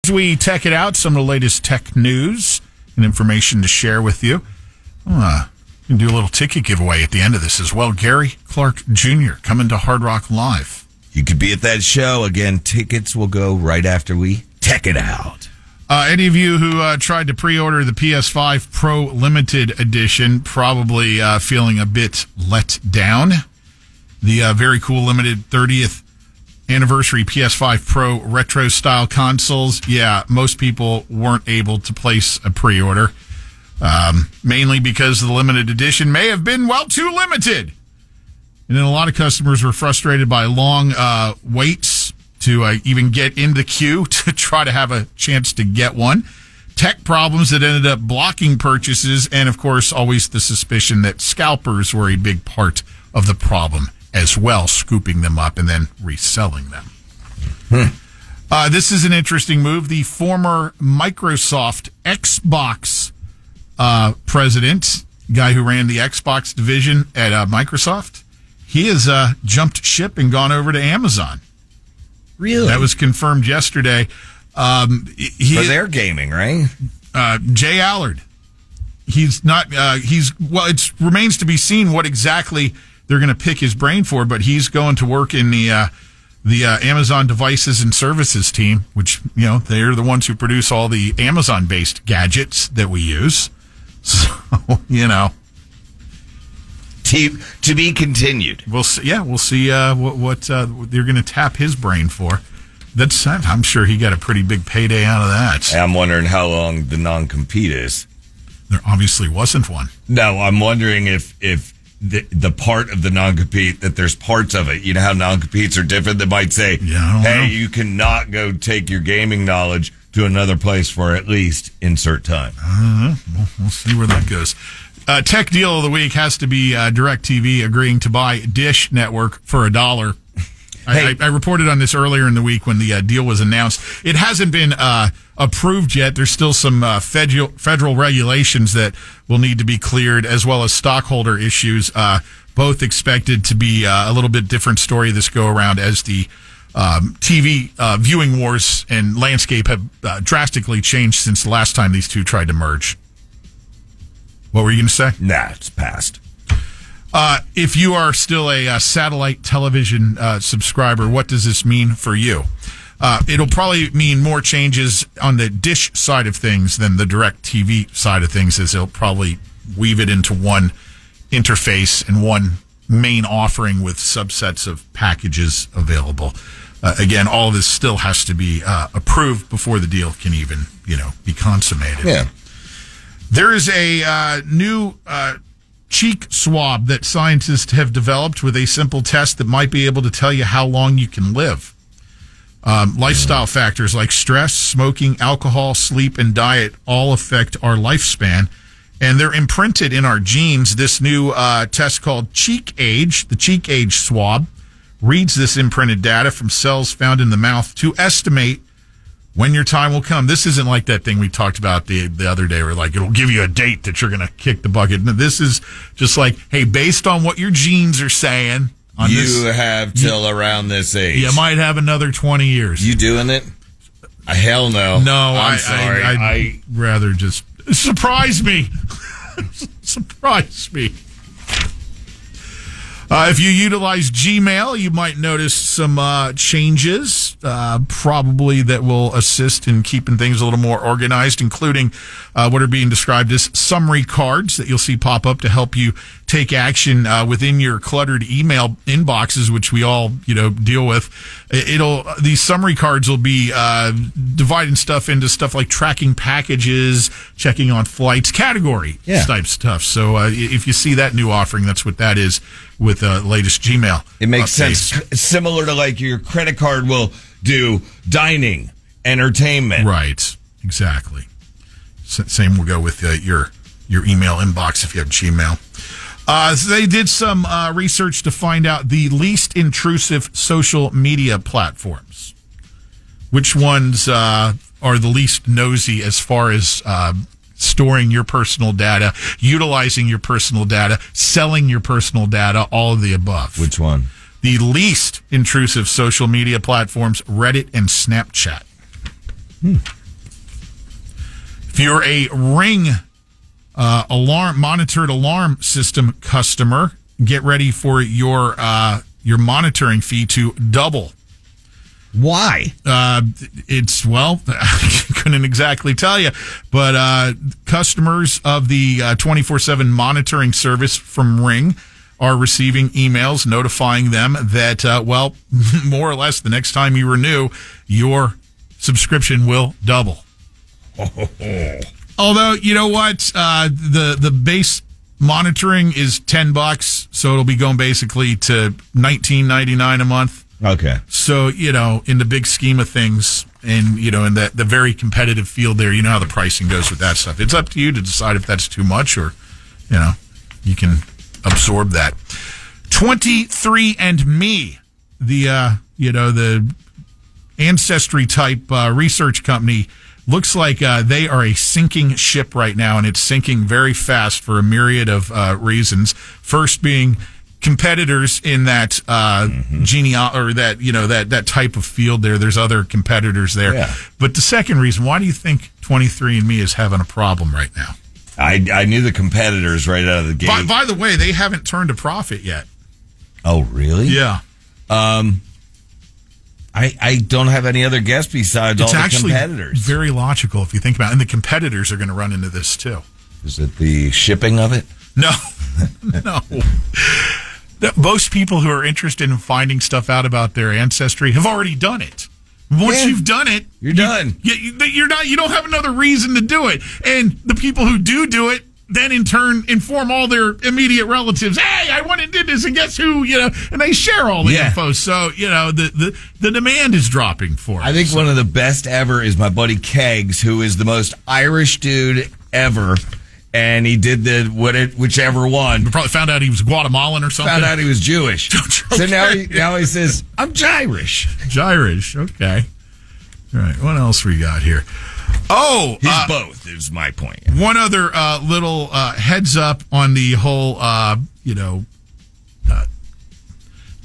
As we tech it out, some of the latest tech news and information to share with you. We can do a little ticket giveaway at the end of this as well. Gary Clark Jr. coming to Hard Rock Live. You could be at that show. Again, tickets will go right after we tech it out. Any of you who tried to pre-order the PS5 Pro Limited Edition probably feeling a bit let down. The very cool limited 30th anniversary PS5 Pro retro-style consoles. Yeah, most people weren't able to place a pre-order, mainly because the limited edition may have been, well, too limited. And then a lot of customers were frustrated by long waits to even get in the queue to try to have a chance to get one. Tech problems that ended up blocking purchases, and, of course, always the suspicion that scalpers were a big part of the problem as well, scooping them up and then reselling them. This is an interesting move. The former Microsoft Xbox president, guy who ran the Xbox division at Microsoft, he has jumped ship and gone over to Amazon. Really? That was confirmed yesterday. For their gaming, right? Jay Allard. He's not. It remains to be seen what exactly they're going to pick his brain for, but he's going to work in the Amazon devices and services team, which, they're the ones who produce all the Amazon-based gadgets that we use. So, To be continued. We'll see. Yeah, we'll see what they're going to tap his brain for. I'm sure he got a pretty big payday out of that. I'm wondering how long the non-compete is. There obviously wasn't one. No, I'm wondering if the part of the non-compete, that there's parts of it. You know how non-competes are different? That might say, hey, you cannot go take your gaming knowledge to another place for at least insert time. We'll see where that goes. Tech deal of the week has to be DirecTV agreeing to buy Dish Network for $1. Hey. I reported on this earlier in the week when the deal was announced. It hasn't been approved yet. There's still some federal regulations that will need to be cleared, as well as stockholder issues, both expected to be a little bit different story this go-around, as the TV viewing wars and landscape have drastically changed since the last time these two tried to merge. What were you going to say? Nah, it's passed. If you are still a satellite television subscriber, what does this mean for you? It'll probably mean more changes on the Dish side of things than the DirecTV side of things, as they'll probably weave it into one interface and one main offering with subsets of packages available. Again, all of this still has to be approved before the deal can even, be consummated. Yeah. There is a new cheek swab that scientists have developed with a simple test that might be able to tell you how long you can live. Lifestyle factors like stress, smoking, alcohol, sleep, and diet all affect our lifespan, and they're imprinted in our genes. This new test called Cheek Age, the Cheek Age swab, reads this imprinted data from cells found in the mouth to estimate when your time will come. This isn't like that thing we talked about the other day where, like, it'll give you a date that you're going to kick the bucket. No, this is just like, hey, based on what your genes are saying, you have till around this age. You might have another 20 years. You doing it? Hell no. No, I'm sorry. I'd rather just surprise me. Surprise me. If you utilize Gmail, you might notice some changes, probably that will assist in keeping things a little more organized, including what are being described as summary cards that you'll see pop up to help you take action within your cluttered email inboxes, which we all deal with. These summary cards will be dividing stuff into stuff like tracking packages, checking on flights, category type stuff. So if you see that new offering, that's what that is with the latest Gmail. It makes sense. Similar to like your credit card will do dining, entertainment. Right. Exactly. Same will go with your email inbox if you have Gmail. So they did some research to find out the least intrusive social media platforms. Which ones are the least nosy as far as storing your personal data, utilizing your personal data, selling your personal data, all of the above. Which one? The least intrusive social media platforms, Reddit and Snapchat. If you're a Ring monitored alarm system customer, get ready for your monitoring fee to double. Why? I couldn't exactly tell you, but customers of the 24/7 monitoring service from Ring are receiving emails notifying them that, more or less the next time you renew, your subscription will double. Although, you know what? The base monitoring is $10, so it'll be going basically to $19.99 a month. Okay. So, in the big scheme of things, and, in the very competitive field there, you know how the pricing goes with that stuff. It's up to you to decide if that's too much or, you can absorb that. 23andMe, the Ancestry type research company, looks like they are a sinking ship right now, and it's sinking very fast for a myriad of reasons. First being competitors in that that type of field there. There's other competitors there. Yeah. But the second reason, why do you think 23andMe is having a problem right now? I knew the competitors right out of the gate. By the way, they haven't turned a profit yet. Oh, really? Yeah. I don't have any other guess besides all the competitors. It's very logical if you think about it. And the competitors are going to run into this too. Is it the shipping of it? No. No. Most people who are interested in finding stuff out about their ancestry have already done it. Once you've done it, you're done. You're not. You don't have another reason to do it. And the people who do it, then in turn inform all their immediate relatives. Hey, I went and did this, and guess who? And they share all the info. So the demand is dropping for it. I think one of the best ever is my buddy Kegs, who is the most Irish dude ever. And he did whichever one. We probably found out he was Guatemalan or something. Found out he was Jewish. Okay. So now he says, I'm Jirish. Jirish, okay. All right, what else we got here? Oh! He's both, is my point. One other little heads up on the whole,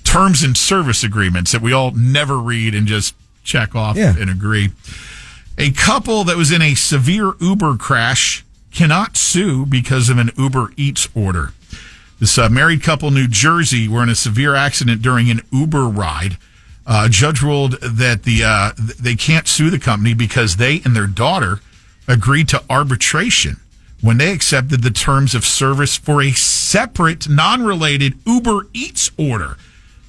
terms and service agreements that we all never read and just check off and agree. A couple that was in a severe Uber crash cannot sue because of an Uber Eats order. This married couple in New Jersey were in a severe accident during an Uber ride. A judge ruled that they can't sue the company because they and their daughter agreed to arbitration when they accepted the terms of service for a separate, non-related Uber Eats order.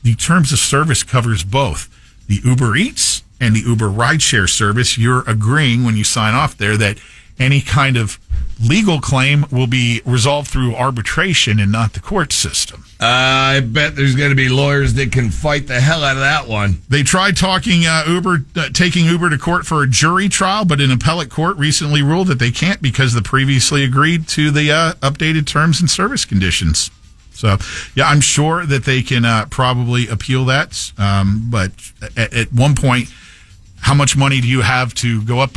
The terms of service covers both the Uber Eats and the Uber rideshare service. You're agreeing when you sign off there that any kind of legal claim will be resolved through arbitration and not the court system. I bet there's going to be lawyers that can fight the hell out of that one. They tried taking Uber to court for a jury trial, but an appellate court recently ruled that they can't because they previously agreed to the updated terms and service conditions. So, I'm sure that they can probably appeal that. But at one point, how much money do you have to go up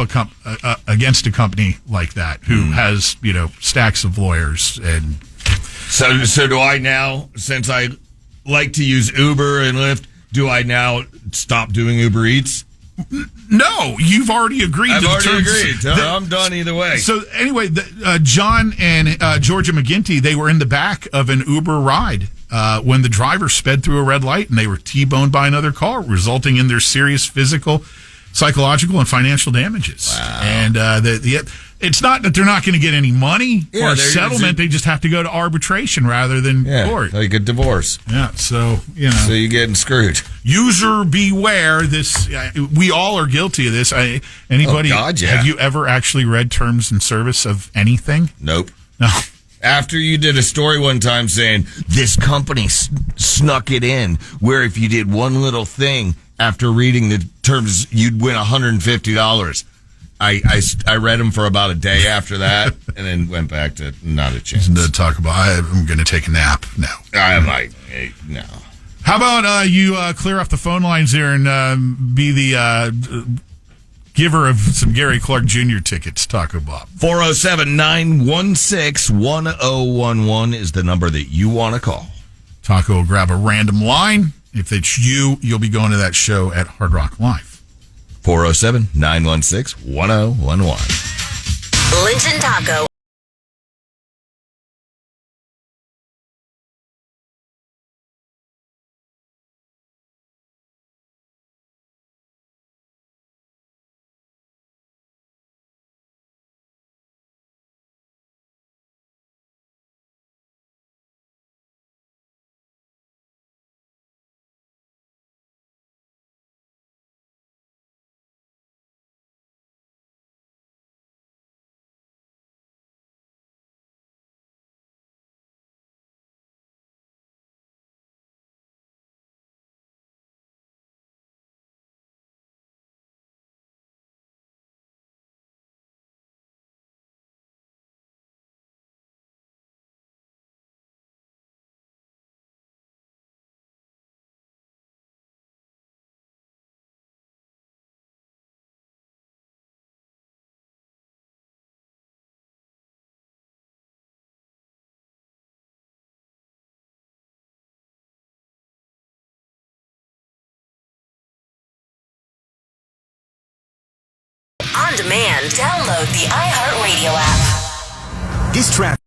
against a company like that who has, stacks of lawyers? And so do I now, since I like to use Uber and Lyft, do I now stop doing Uber Eats? No, you've already agreed. I've already agreed. I'm done either way. So anyway, John and Georgia McGinty, they were in the back of an Uber ride when the driver sped through a red light and they were T-boned by another car, resulting in their serious physical, psychological, and financial damages. Wow. And it's not that they're not going to get any money or a settlement. They just have to go to arbitration rather than court. Like a divorce. Yeah, so, So you're getting screwed. User beware. This we all are guilty of this. Anybody? Oh, God, yeah. Have you ever actually read terms and service of anything? Nope. No. After you did a story one time saying this company snuck it in, where if you did one little thing after reading the terms, you'd win $150. I read them for about a day after that, and then went back to not a chance. To talk about, I'm going to take a nap now. I might. No. How about you clear off the phone lines there and be the giver of some Gary Clark Jr. tickets, Taco Bob? 407-916-1011 is the number that you want to call. Taco will grab a random line. If it's you'll be going to that show at Hard Rock Live. 407-916-1011. Lynch and Taco. On demand, download the iHeartRadio app. This traffic